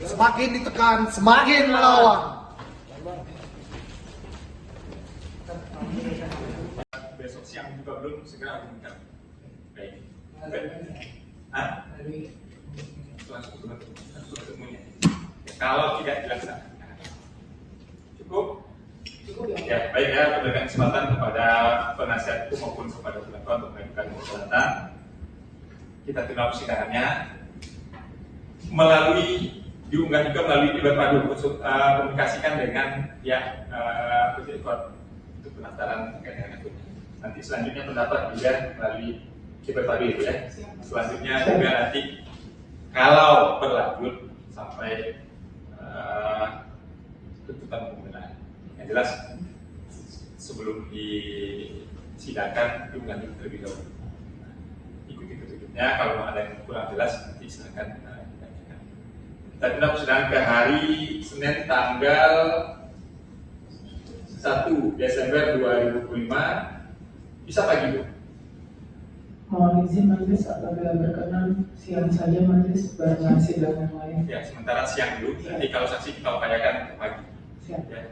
Semakin ditekan, semakin melawan. Besok siang juga belum segera umumkan. Baik. Langsung ketemunya. Kalau tidak dilaksanakan, cukup. Ya, baik ya, berikan kesempatan kepada penasihat hukum maupun kepada terdakwa untuk mengajukan keberatan. Kita tunda persidangannya diunggah juga melalui Iberpadu, komunikasikan dengan pihak untuk pendaftaran terkait dengan itu. Nanti selanjutnya pendapat juga melalui Iberpadu itu ya. Selanjutnya juga nanti kalau berlanjut sampai tuntutan pembenaran. Yang jelas sebelum disidangkan diunggah terlebih dahulu. Ikuti petunjuknya, kalau ada yang kurang jelas nanti silakan ditanyakan. Kita tunda persidangan ke hari Senin tanggal 1 Desember 2025. Bisa pagi Bu? Mohon izin majelis apabila berkenan siang saja majelis barengan sidang yang lain. Ya, sementara siang dulu. Nanti kalau saksi kita upayakan ke pagi. Siap. Ya.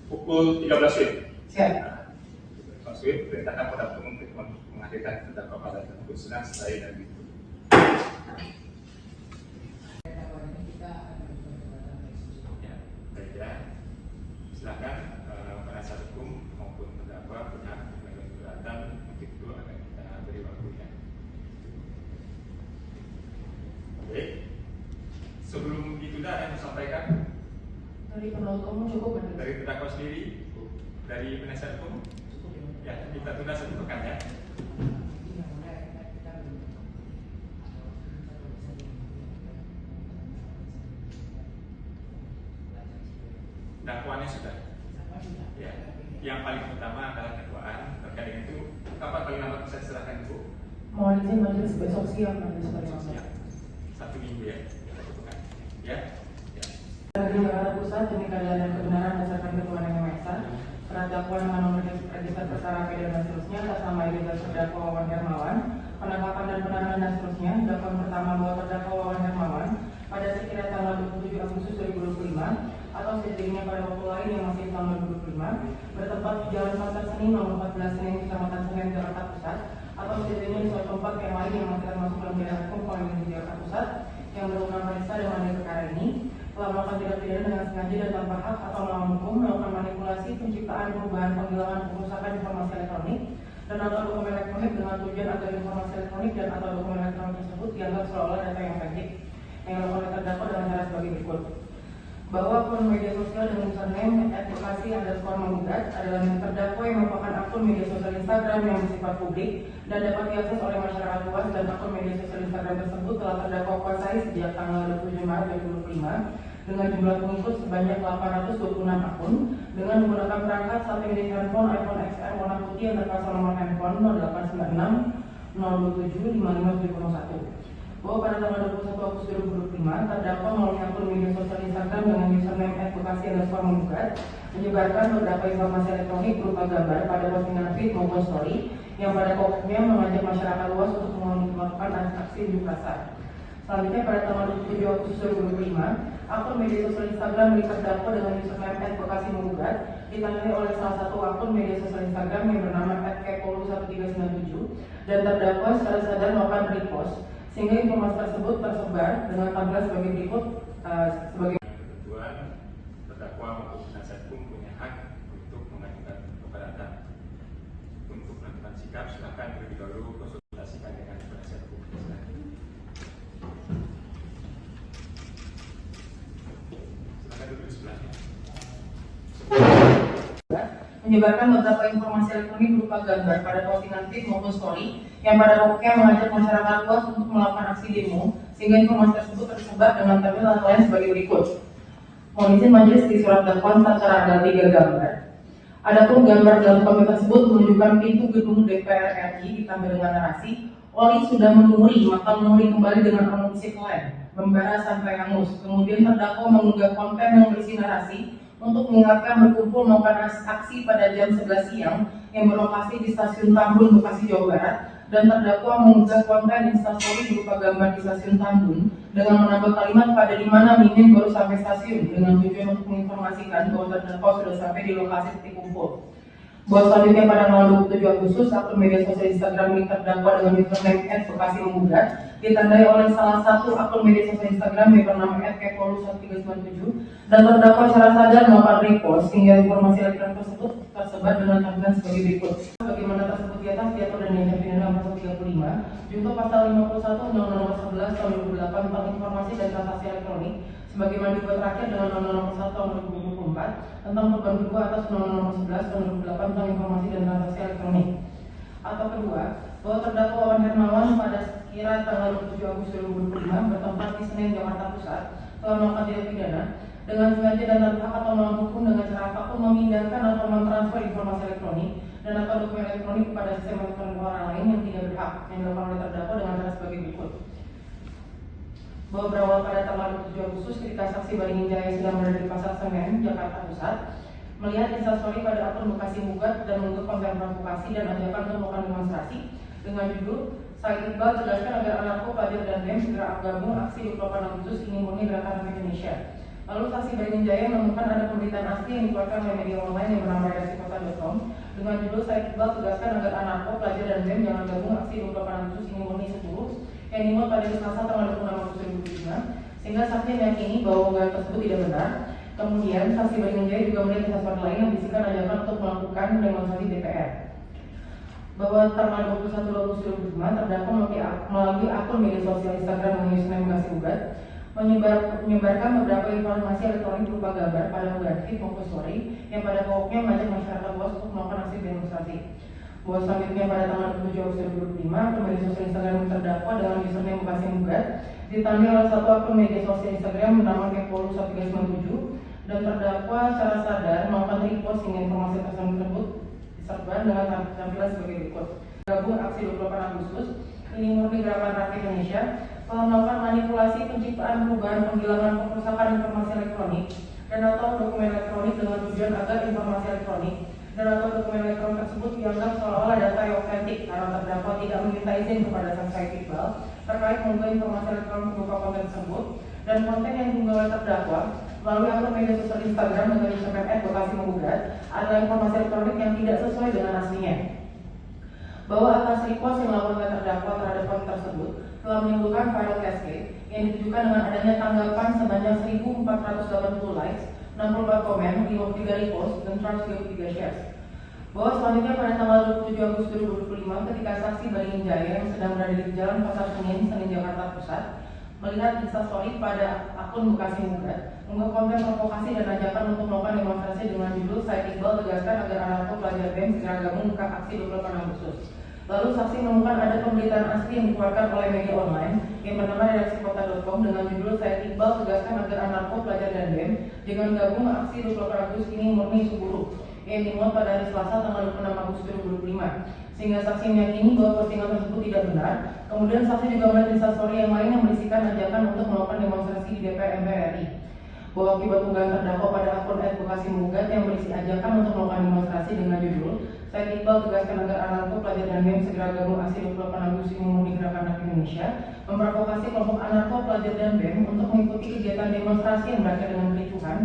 Pukul 13 WIB. Siap. Mas WIB perintahkan pada umum untuk menghadirkan terdakwa pada tersebut sedang selesai dan itu. Ya, baik ya. Silakan penasihat hukum maupun terdakwa punya keberatan untuk itu akan kita beri waktunya. Baik. Sebelum ditunda ada yang disampaikan Dari penuntut umum cukup majelis. dari terdakwa sendiri, dari penasihat hukum. Ya, kita tunda satu pekan ya. Dakwaannya sudah. Ya, yang paling utama adalah dakwaan. Terkait dengan itu, kapan paling lambat bisa diserahkan Bu? Mohon izin majelis besok siang majelis paling Siang. lambat. 1 minggu ya. Satu pekan. Ya. Ya. Dari Jakarta Pusat demi keadilan dan kebenaran berdasarkan ketentuan yang Maha Esa, surat dakwaan dengan nomor register perkara PD dan seterusnya atas nama identitas terdakwa Wawan Hermawan, penangkapan dan penahanan dan seterusnya. Dakwaan pertama bahwa terdakwa Wawan Hermawan pada sekira tanggal 27 Agustus 2025 atau setidaknya pada waktu lain yang masih tanggal 2025 bertempat di Jalan Pasar Seni nomor 14 Senen, Kecamatan Senen, Jakarta Pusat, atau setidaknya di suatu tempat yang lain yang masih termasuk dalam bidang hukum Polres Jakarta Pusat yang berhubungan periksa dengan perkara ini telah melakukan tindak pidana dengan sengaja dan tanpa hak atau melawan hukum, melakukan manipulasi, penciptaan, perubahan, penghilangan, perusakan informasi elektronik dan atau dokumen elektronik dengan tujuan agar informasi elektronik dan atau dokumen elektronik tersebut dianggap seolah-olah data yang otentik yang dilakukan terdakwa dengan cara sebagai berikut. Bahwa akun media sosial dengan username @advokasi_menggugat adalah milik terdakwa yang merupakan akun media sosial Instagram yang bersifat publik dan dapat diakses oleh masyarakat luas, dan akun media sosial Instagram tersebut telah terdakwa kuasai sejak tanggal 27 Maret 2025 dengan jumlah pengikut sebanyak 826 akun dengan menggunakan perangkat satu unit handphone iPhone XR warna putih yang terpasang nomor handphone 0896 027 5571. Bahwa pada tanggal 21 Agustus 2025 terdakwa melalui akun media sosial Instagram dengan username @advokasi_menggugat menyebarkan beberapa informasi elektronik berupa gambar pada postingan feed maupun story yang pada pokoknya mengajak masyarakat luas untuk melakukan aksi unjuk rasa. Selanjutnya pada tanggal 27 Agustus 2025 akun media sosial Instagram milik terdakwa dengan username @advokasi_menggugat ditangani oleh salah satu akun media sosial Instagram yang bernama @kepolu1397 dan terdakwa secara sadar melakukan repost sehingga informasi tersebut tersebar dengan tampilan sebagai berikut sebagai ketentuan terdakwa maupun penasihat hukum punya hak untuk mengajukan keberatan. Untuk menentukan sikap silakan terlebih dahulu konsultasikan dengan penasihat hukum. Silakan duduk di sebelahnya. menyebarkan beberapa informasi elektronik berupa gambar pada postingan feed maupun story yang pada pokoknya mengajak masyarakat luas untuk melakukan aksi demo sehingga informasi tersebut tersebar dengan tampilan lain sebagai berikut. Mohon izin majelis di surat dakwaan secara ada 3 gambar. Adapun gambar dalam konten tersebut menunjukkan pintu gedung DPR RI ditambah dengan narasi Oli sudah menumuri, maka menumuri kembali dengan amunisi klaim, membara sampai hangus. Kemudian terdakwa mengunggah konten yang berisi narasi untuk mengingatkan berkumpul melakukan aksi pada jam 11 siang yang berlokasi di Stasiun Tambun, Bekasi, Jawa Barat dan terdakwa mengunggah konten instastory berupa gambar di stasiun Tambun dengan menambah kalimat pada di mana Mimin baru sampai stasiun dengan tujuan untuk menginformasikan bahwa terdakwa sudah sampai di lokasi titik kumpul. Bahwa selanjutnya pada tanggal 27 Agustus, akun media sosial Instagram milik terdakwa dengan username @bekasi menggugat ditandai oleh salah satu akun media sosial Instagram yang bernama @kepolu1397 dan terdakwa secara sadar melakukan repost sehingga informasi elektronik tersebut tersebar dengan tampilan sebagai berikut. Sebagaimana tersebut di atas diatur dan diancam pidana pasal 35 junto pasal 51 Undang-Undang Nomor 11 Tahun 2008 tentang informasi dan transaksi elektronik sebagaimana dibuat terakhir dengan Undang-Undang Nomor 1 Tahun 2024 tentang perubahan kedua atas Undang-Undang Nomor 11 Tahun 2008 tentang informasi dan transaksi elektronik. Atau kedua, bahwa terdakwa Wawan Hermawan pada sekira tanggal 27 Agustus 2025 bertempat di Senen, Jakarta Pusat telah melakukan tindak pidana dengan sengaja dan tanpa hak atau melawan hukum dengan cara apapun memindahkan atau mentransfer informasi elektronik dan atau dokumen elektronik kepada sistem elektronik orang lain yang tidak berhak yang dilakukan oleh terdakwa dengan cara sebagai berikut. Bahwa berawal pada tanggal 27 Agustus ketika saksi Baringin Jaya sedang berada di Pasar Senen, Jakarta Pusat, melihat instastory pada akun Bekasi Menggugat dan mengunggah konten provokasi dan ajakan untuk melakukan demonstrasi dengan judul Said Iqbal tegaskan agar anarko, pelajar dan BEM segera gabung aksi 28 Agustus ini murni gerakan rakyat Indonesia. Lalu saksi Baringin Jaya menemukan ada pemberitaan asli yang dikeluarkan oleh media online yang bernama redaksi-kota.com dengan judul Said Iqbal tegaskan agar anarko, pelajar dan BEM jangan gabung aksi 28 Agustus ini murni 10 yang dimuat pada Selasa tanggal 26 Agustus 2005 sehingga saksi meyakini bahwa unggahan tersebut tidak benar. Kemudian saksi Baringin Jaya juga melihat instastory lain yang berisikan ajakan untuk melakukan demonstrasi DPR. Bahwa tanggal 21 Agustus 2005 terdakwa melalui akun media sosial Instagram dengan username Bekasi Menggugat menyebarkan beberapa informasi elektronik berupa gambar pada unggahan feed maupun story yang pada pokoknya mengajak masyarakat luas untuk melakukan aksi demonstrasi. Bahwa selanjutnya pada tanggal 27 Agustus 2005 akun media sosial Instagram terdakwa dengan username Bekasi Menggugat ditandai oleh satu akun media sosial Instagram bernama kepolu1397 dan terdakwa secara sadar melakukan repost hingga informasi tersebut disebar dengan tampilan sebagai berikut. Gabung aksi 28 Agustus ini murni gerakan rakyat Indonesia telah melakukan manipulasi penciptaan perubahan penghilangan perusakan informasi elektronik dan atau dokumen elektronik dengan tujuan agar informasi elektronik dan atau dokumen elektronik tersebut dianggap seolah-olah data yang otentik karena terdakwa tidak meminta izin kepada sang Said Iqbal terkait mengunggah informasi elektronik berupa konten tersebut dan konten yang diunggah oleh terdakwa melalui akun media sosial Instagram dengan username @bekasi menggugat adalah informasi elektronik yang tidak sesuai dengan aslinya. Bahwa atas repost yang dilakukan oleh terdakwa terhadap konten tersebut telah menimbulkan viral cascade yang ditujukan dengan adanya tanggapan sebanyak 1.480 likes, 64 komen, 53 repost, dan 133 shares. Bahwa selanjutnya pada tanggal 27 Agustus 2025 ketika saksi Baringin Jaya yang sedang berada di Jalan Pasar Senen, Jakarta Pusat melihat instastory pada akun Bekasi Menggugat mengunggah konten provokasi dan ajakan untuk melakukan demonstrasi dengan judul Said Iqbal tegaskan agar anarko, pelajar BEM segera gabung ke aksi 28 Agustus. Lalu saksi menemukan ada pemberitaan asli yang dikeluarkan oleh media online yang bernama redaksi-kota.com dengan judul Said Iqbal tegaskan agar anarko, pelajar dan BEM jangan gabung aksi 28 Agustus ini murni isu buruh yang dimuat pada hari Selasa tanggal 26 Agustus 2025 sehingga saksi meyakini bahwa postingan tersebut tidak benar. Kemudian saksi juga melihat instastory yang lain yang berisikan ajakan untuk melakukan demonstrasi di DPR MPR RI. Bahwa akibat unggahan terdakwa pada akun @bekasi menggugat yang berisi ajakan untuk melakukan demonstrasi dengan judul Said Iqbal tegaskan agar anarko, pelajar dan BEM segera gabung aksi 28 Agustus ini murni gerakan rakyat Indonesia memprovokasi kelompok anarko, pelajar dan BEM untuk mengikuti kegiatan demonstrasi yang berakhir dengan kericuhan